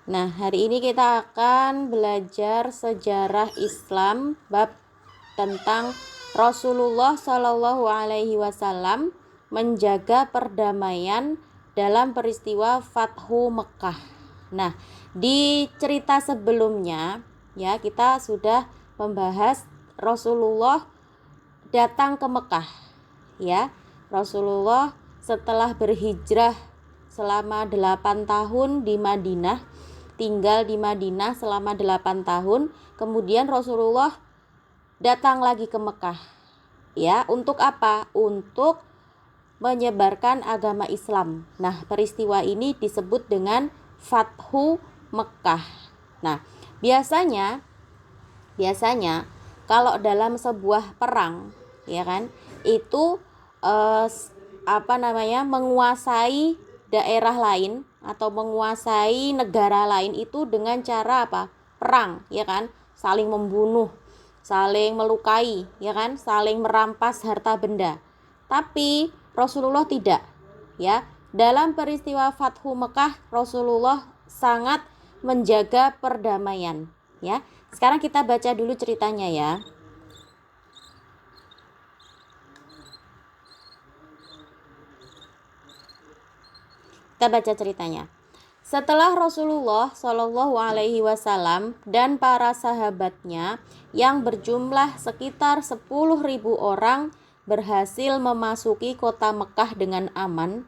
Nah, hari ini kita akan belajar sejarah Islam bab tentang Rasulullah Shallallahu Alaihi Wasallam menjaga perdamaian dalam peristiwa Fathu Mekah. Nah, di cerita sebelumnya ya kita sudah membahas Rasulullah datang ke Mekah ya. Rasulullah setelah berhijrah selama 8 tahun di Madinah, tinggal di Madinah selama 8 tahun, kemudian Rasulullah datang lagi ke Mekah. Ya, untuk apa? Untuk menyebarkan agama Islam. Nah, peristiwa ini disebut dengan Fathu Mekah. Nah, biasanya kalau dalam sebuah perang, ya kan, itu menguasai daerah lain atau menguasai negara lain itu dengan cara apa? Perang, ya kan? Saling membunuh, saling melukai, ya kan? Saling merampas harta benda. Tapi Rasulullah tidak, ya. Dalam peristiwa Fathu Mekah, Rasulullah sangat menjaga perdamaian, ya. Sekarang kita baca dulu ceritanya ya. Kita baca ceritanya. Setelah Rasulullah Shallallahu Alaihi Wasallam dan para sahabatnya yang berjumlah sekitar 10.000 orang berhasil memasuki kota Mekah dengan aman,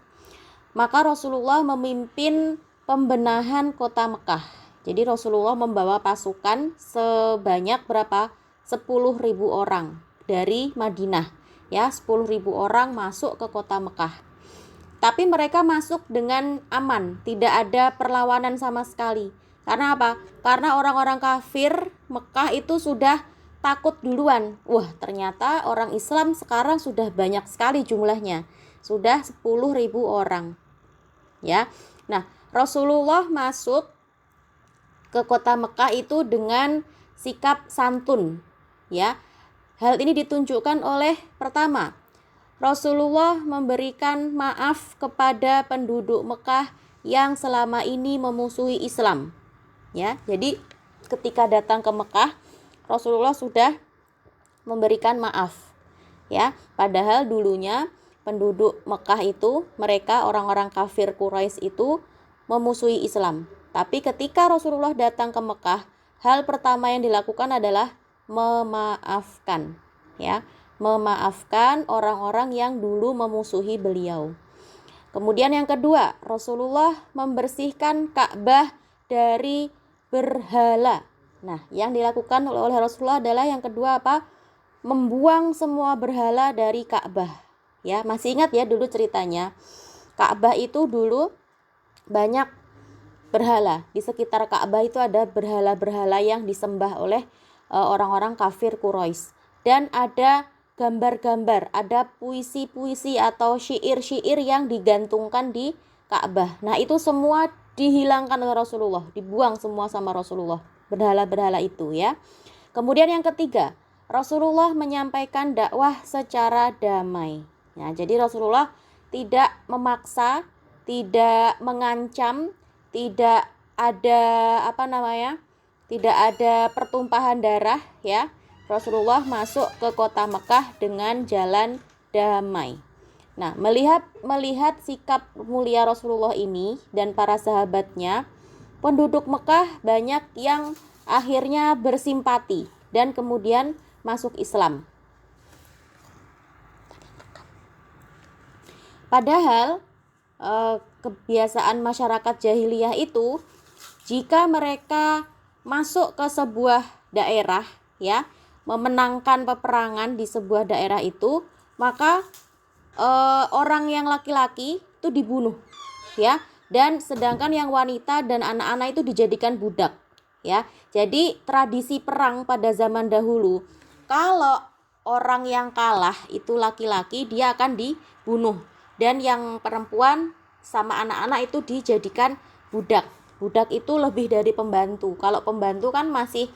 maka Rasulullah memimpin pembenahan kota Mekah. Jadi Rasulullah membawa pasukan sebanyak berapa? 10.000 orang dari Madinah. Ya, 10.000 orang masuk ke kota Mekah. Tapi mereka masuk dengan aman, tidak ada perlawanan sama sekali. Karena apa? Karena orang-orang kafir Mekah itu sudah takut duluan. Wah, ternyata orang Islam sekarang sudah banyak sekali jumlahnya. Sudah 10.000 orang. Ya. Nah, Rasulullah masuk ke kota Mekah itu dengan sikap santun, ya. Hal ini ditunjukkan oleh pertama, Rasulullah memberikan maaf kepada penduduk Mekah yang selama ini memusuhi Islam. Ya, jadi ketika datang ke Mekah, Rasulullah sudah memberikan maaf. Ya, padahal dulunya penduduk Mekah itu, mereka orang-orang kafir Quraisy itu memusuhi Islam. Tapi ketika Rasulullah datang ke Mekah, hal pertama yang dilakukan adalah memaafkan, ya. Memaafkan orang-orang yang dulu memusuhi beliau. Kemudian yang kedua, Rasulullah membersihkan Ka'bah dari berhala. Nah, yang dilakukan oleh Rasulullah adalah yang kedua apa? Membuang semua berhala dari Ka'bah. Ya, masih ingat ya dulu ceritanya. Ka'bah itu dulu banyak berhala. Di sekitar Ka'bah itu ada berhala-berhala yang disembah oleh orang-orang kafir Quraisy. Dan ada gambar-gambar, ada puisi-puisi atau syair-syair yang digantungkan di Ka'bah. Nah, itu semua dihilangkan oleh Rasulullah, dibuang semua sama Rasulullah, berhala-berhala itu ya. Kemudian yang ketiga, Rasulullah menyampaikan dakwah secara damai. Ya, jadi Rasulullah tidak memaksa, tidak mengancam, tidak ada tidak ada pertumpahan darah ya. Rasulullah masuk ke kota Mekah dengan jalan damai. Nah, melihat sikap mulia Rasulullah ini dan para sahabatnya, penduduk Mekah banyak yang akhirnya bersimpati dan kemudian masuk Islam. Padahal kebiasaan masyarakat jahiliyah itu, jika mereka masuk ke sebuah daerah ya, memenangkan peperangan di sebuah daerah itu, maka orang yang laki-laki itu dibunuh ya, dan sedangkan yang wanita dan anak-anak itu dijadikan budak ya. Jadi tradisi perang pada zaman dahulu, kalau orang yang kalah itu laki-laki, dia akan dibunuh, dan yang perempuan sama anak-anak itu dijadikan budak. Budak itu lebih dari pembantu. Kalau pembantu kan masih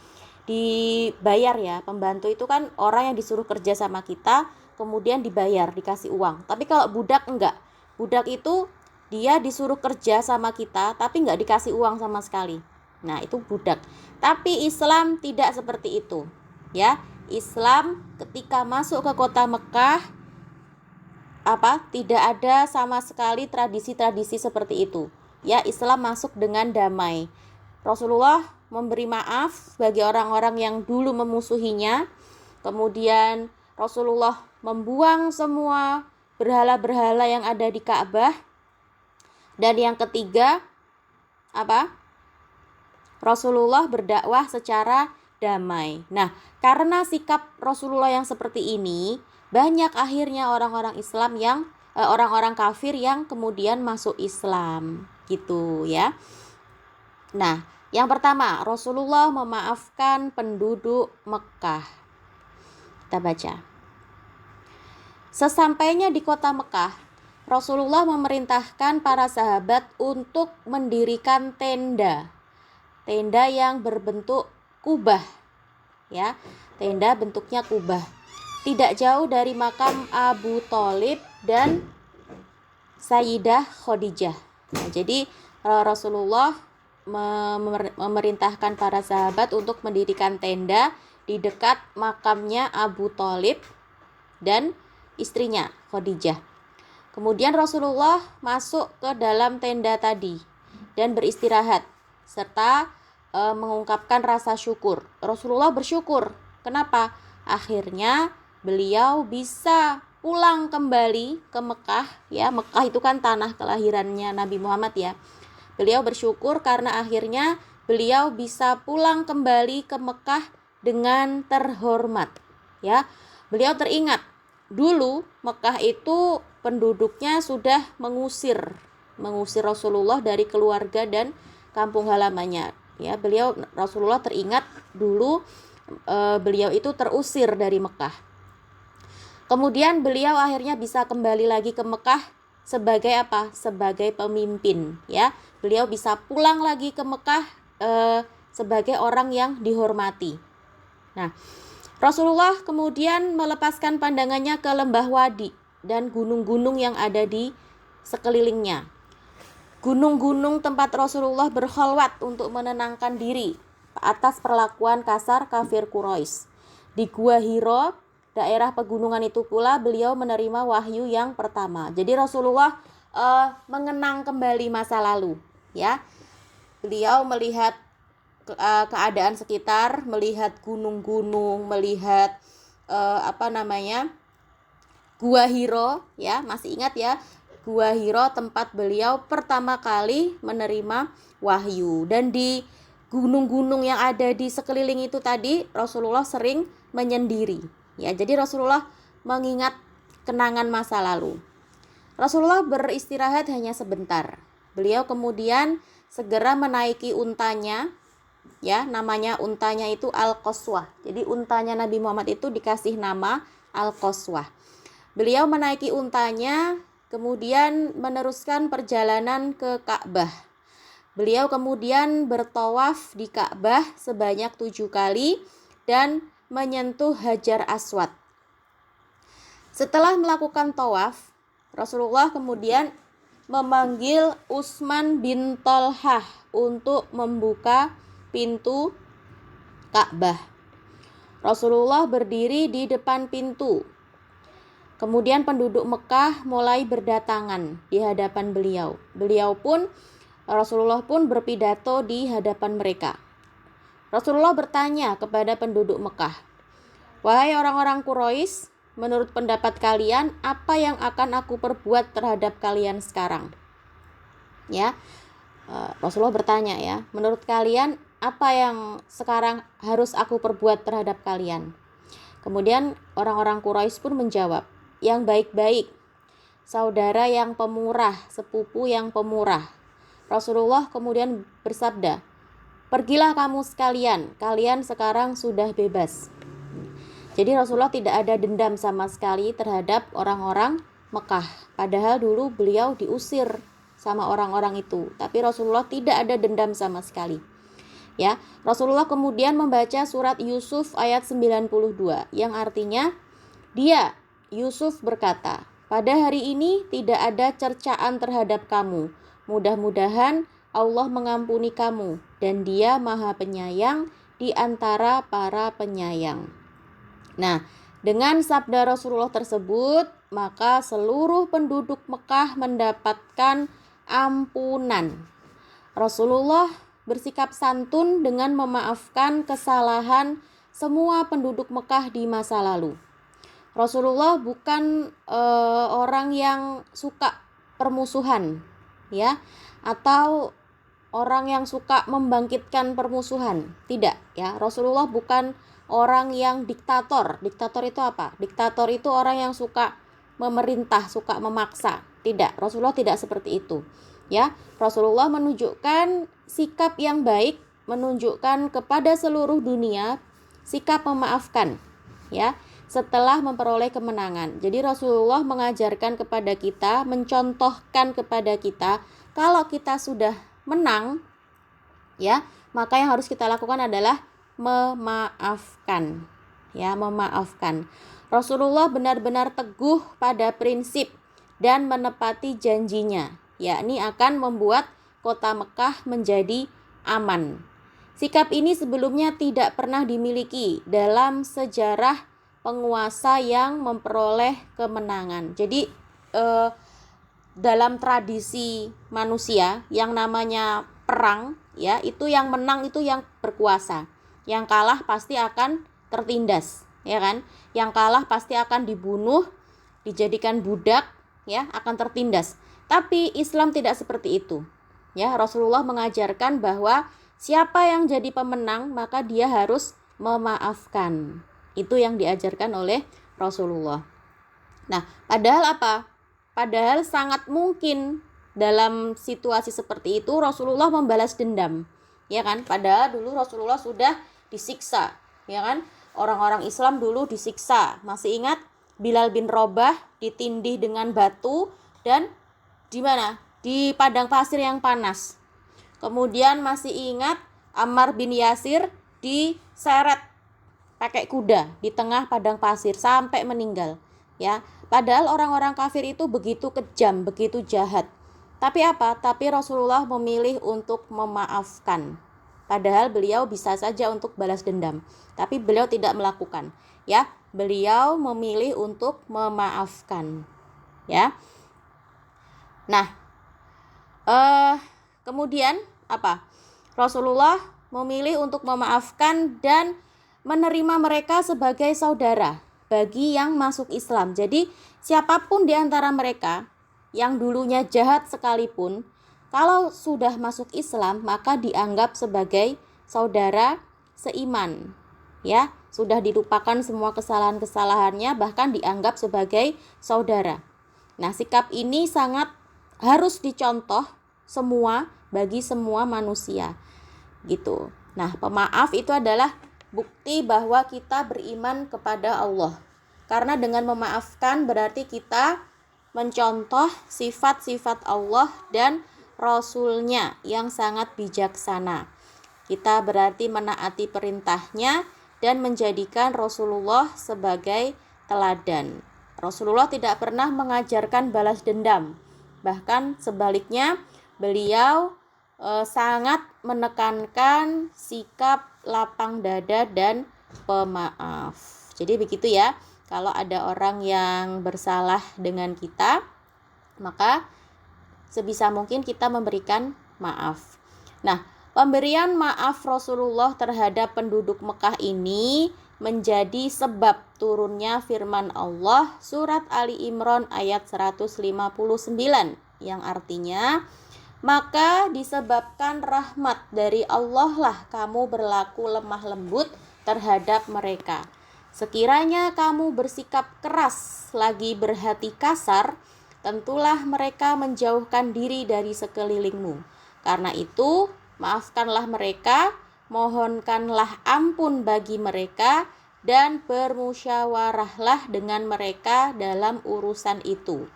dibayar ya. Pembantu itu kan orang yang disuruh kerja sama kita, kemudian dibayar, dikasih uang. Tapi kalau budak enggak. Budak itu dia disuruh kerja sama kita tapi nggak dikasih uang sama sekali. Nah, itu budak. Tapi Islam tidak seperti itu. Ya, Islam ketika masuk ke kota Mekah tidak ada sama sekali tradisi-tradisi seperti itu. Ya, Islam masuk dengan damai. Rasulullah memberi maaf bagi orang-orang yang dulu memusuhinya. Kemudian Rasulullah membuang semua berhala-berhala yang ada di Ka'bah. Dan yang ketiga, Rasulullah berdakwah secara damai. Nah, karena sikap Rasulullah yang seperti ini, banyak akhirnya orang-orang Islam yang orang-orang kafir yang kemudian masuk Islam, gitu ya. Nah, yang pertama, Rasulullah memaafkan penduduk Mekah. Kita baca. Sesampainya di kota Mekah, Rasulullah memerintahkan para sahabat untuk mendirikan tenda yang berbentuk kubah, ya, tenda bentuknya kubah, tidak jauh dari makam Abu Thalib dan Sayyidah Khadijah. Nah, jadi Rasulullah memerintahkan para sahabat untuk mendirikan tenda di dekat makamnya Abu Thalib dan istrinya Khadijah. Kemudian Rasulullah masuk ke dalam tenda tadi dan beristirahat serta mengungkapkan rasa syukur. Rasulullah bersyukur. Kenapa? Akhirnya beliau bisa pulang kembali ke Mekah, ya. Mekah itu kan tanah kelahirannya Nabi Muhammad, ya. Beliau bersyukur karena akhirnya beliau bisa pulang kembali ke Mekah dengan terhormat, ya. Beliau teringat dulu Mekah itu penduduknya sudah mengusir Rasulullah dari keluarga dan kampung halamannya, ya. Rasulullah teringat dulu beliau itu terusir dari Mekah. Kemudian beliau akhirnya bisa kembali lagi ke Mekah sebagai sebagai pemimpin, ya. Beliau bisa pulang lagi ke Mekah sebagai orang yang dihormati. Nah, Rasulullah kemudian melepaskan pandangannya ke lembah Wadi dan gunung-gunung yang ada di sekelilingnya. Gunung-gunung tempat Rasulullah berkhalwat untuk menenangkan diri atas perlakuan kasar kafir Quraisy. Di Gua Hiro, daerah pegunungan itu pula beliau menerima wahyu yang pertama. Jadi Rasulullah mengenang kembali masa lalu, ya. Beliau melihat keadaan sekitar, melihat gunung-gunung, melihat Gua Hiro, ya. Masih ingat ya? Gua Hiro tempat beliau pertama kali menerima wahyu. Dan di gunung-gunung yang ada di sekeliling itu tadi Rasulullah sering menyendiri, ya. Jadi Rasulullah mengingat kenangan masa lalu. Rasulullah beristirahat hanya sebentar. Beliau kemudian segera menaiki untanya, ya. Namanya untanya itu Al-Qaswah. Jadi untanya Nabi Muhammad itu dikasih nama Al-Qaswah. Beliau menaiki untanya kemudian meneruskan perjalanan ke Ka'bah. Beliau kemudian bertawaf di Ka'bah sebanyak 7 kali dan menyentuh Hajar Aswad. Setelah melakukan tawaf, Rasulullah kemudian memanggil Utsman bin Thalhah untuk membuka pintu Ka'bah. Rasulullah berdiri di depan pintu. Kemudian penduduk Mekah mulai berdatangan di hadapan beliau. Rasulullah pun berpidato di hadapan mereka. Rasulullah bertanya kepada penduduk Mekah, "Wahai orang-orang Quraisy, menurut pendapat kalian, apa yang akan aku perbuat terhadap kalian sekarang?" Ya, Rasulullah bertanya, ya, menurut kalian apa yang sekarang harus aku perbuat terhadap kalian? Kemudian orang-orang Quraisy pun menjawab, "Yang baik-baik, saudara yang pemurah, sepupu yang pemurah." Rasulullah kemudian bersabda, "Pergilah kamu sekalian, kalian sekarang sudah bebas." Jadi Rasulullah tidak ada dendam sama sekali terhadap orang-orang Mekah. Padahal dulu beliau diusir sama orang-orang itu, tapi Rasulullah tidak ada dendam sama sekali. Ya, Rasulullah kemudian membaca surat Yusuf ayat 92 yang artinya Yusuf berkata, Pada hari ini tidak ada cercaan terhadap kamu. Mudah-mudahan Allah mengampuni kamu dan Dia Maha Penyayang di antara para penyayang. Nah, dengan sabda Rasulullah tersebut, maka seluruh penduduk Mekah mendapatkan ampunan. Rasulullah bersikap santun dengan memaafkan kesalahan semua penduduk Mekah di masa lalu. Rasulullah bukan orang yang suka permusuhan, ya, atau orang yang suka membangkitkan permusuhan. Tidak, ya. Rasulullah bukan orang yang diktator. Diktator itu apa? Diktator itu orang yang suka memerintah, suka memaksa. Tidak, Rasulullah tidak seperti itu. Ya, Rasulullah menunjukkan sikap yang baik, menunjukkan kepada seluruh dunia sikap memaafkan, ya, setelah memperoleh kemenangan. Jadi Rasulullah mengajarkan kepada kita, mencontohkan kepada kita, kalau kita sudah menang, ya, maka yang harus kita lakukan adalah memaafkan, ya, memaafkan. Rasulullah benar-benar teguh pada prinsip dan menepati janjinya, yakni akan membuat kota Mekah menjadi aman. Sikap ini sebelumnya tidak pernah dimiliki dalam sejarah penguasa yang memperoleh kemenangan. Jadi dalam tradisi manusia yang namanya perang, ya, itu yang menang itu yang berkuasa. Yang kalah pasti akan tertindas, ya kan? Yang kalah pasti akan dibunuh, dijadikan budak, ya, akan tertindas. Tapi Islam tidak seperti itu. Ya, Rasulullah mengajarkan bahwa siapa yang jadi pemenang maka dia harus memaafkan. Itu yang diajarkan oleh Rasulullah. Nah, padahal apa? Padahal sangat mungkin dalam situasi seperti itu Rasulullah membalas dendam, ya kan? Padahal dulu Rasulullah sudah disiksa, ya kan? Orang-orang Islam dulu disiksa. Masih ingat Bilal bin Rabah ditindih dengan batu dan di mana? Di padang pasir yang panas. Kemudian masih ingat Ammar bin Yasir diseret pakai kuda di tengah padang pasir sampai meninggal, ya. Padahal orang-orang kafir itu begitu kejam, begitu jahat. Tapi apa? Tapi Rasulullah memilih untuk memaafkan. Padahal beliau bisa saja untuk balas dendam, tapi beliau tidak melakukan, ya. Beliau memilih untuk memaafkan, ya. Nah, kemudian apa? Rasulullah memilih untuk memaafkan dan menerima mereka sebagai saudara bagi yang masuk Islam. Jadi siapapun di antara mereka yang dulunya jahat sekalipun, kalau sudah masuk Islam maka dianggap sebagai saudara seiman, ya. Sudah dilupakan semua kesalahan-kesalahannya, bahkan dianggap sebagai saudara. Nah, sikap ini sangat harus dicontoh semua bagi semua manusia, gitu. Nah, pemaaf itu adalah bukti bahwa kita beriman kepada Allah. Karena dengan memaafkan berarti kita mencontoh sifat-sifat Allah dan Rasul-Nya yang sangat bijaksana. Kita berarti menaati perintahnya dan menjadikan Rasulullah sebagai teladan. Rasulullah tidak pernah mengajarkan balas dendam. Bahkan sebaliknya, beliau sangat menekankan sikap lapang dada dan pemaaf. Jadi begitu ya. Kalau ada orang yang bersalah dengan kita, maka sebisa mungkin kita memberikan maaf. Nah, pemberian maaf Rasulullah terhadap penduduk Mekah ini menjadi sebab turunnya firman Allah surat Ali Imran ayat 159 yang artinya, maka disebabkan rahmat dari Allah lah kamu berlaku lemah lembut terhadap mereka. Sekiranya kamu bersikap keras lagi berhati kasar, tentulah mereka menjauhkan diri dari sekelilingmu. Karena itu, maafkanlah mereka, mohonkanlah ampun bagi mereka, dan bermusyawarahlah dengan mereka dalam urusan itu.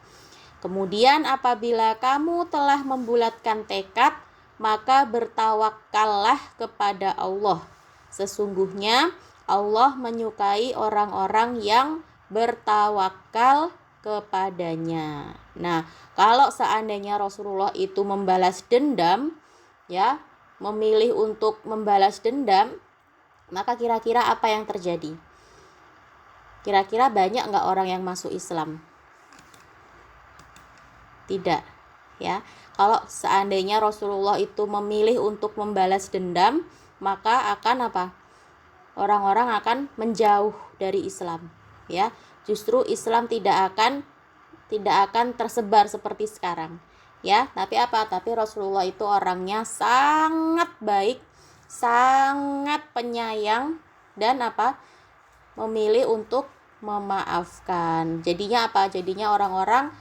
Kemudian apabila kamu telah membulatkan tekad, maka bertawakallah kepada Allah. Sesungguhnya Allah menyukai orang-orang yang bertawakal kepadanya. Nah, kalau seandainya Rasulullah itu membalas dendam, ya, memilih untuk membalas dendam, maka kira-kira apa yang terjadi? Kira-kira banyak nggak orang yang masuk Islam? Tidak, ya. Kalau seandainya Rasulullah itu memilih untuk membalas dendam, maka akan apa? Orang-orang akan menjauh dari Islam, ya. Justru Islam tidak akan tersebar seperti sekarang, ya. Tapi Rasulullah itu orangnya sangat baik, sangat penyayang, dan memilih untuk memaafkan. Jadinya jadinya orang-orang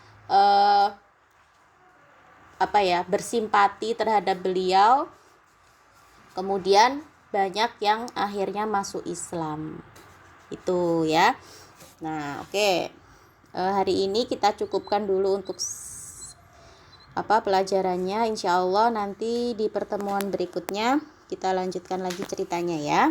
bersimpati terhadap beliau, kemudian banyak yang akhirnya masuk Islam. Itu, ya. Nah, oke. Hari ini kita cukupkan dulu untuk pelajarannya. Insya Allah nanti di pertemuan berikutnya kita lanjutkan lagi ceritanya, ya.